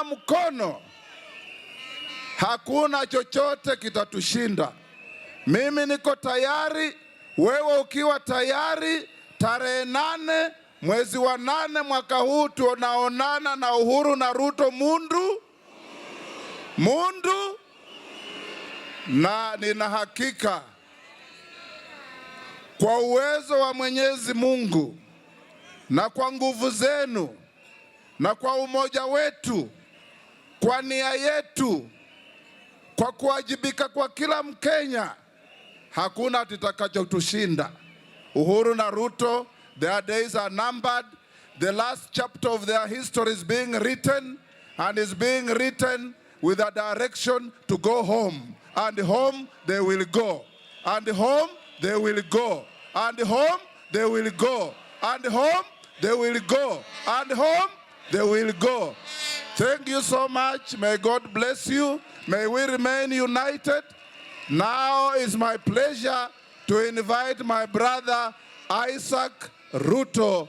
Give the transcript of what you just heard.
mkono, hakuna chochote kitatushinda. Mimi niko tayari, wewe ukiwa tayari. Tarehe 8 mwezi wa 8 mwaka huu tunaonana na Uhuru na Ruto mundu, na nina hakika kwa uwezo wa Mwenyezi Mungu na kwa nguvu zenu na kwa umoja wetu, kwa nia yetu, kwa kuwajibika kwa kila Mkenya, hakuna kitakachotushinda. Uhuru na Ruto, their days are numbered. The last chapter of their history is being written, and is being written with a direction to go home. And home they will go. And home they will go. And home they will go. And home they will go. And home they will go. Thank you so much. May God bless you. May we remain united. Now is my pleasure to invite my brother Isaac Ruto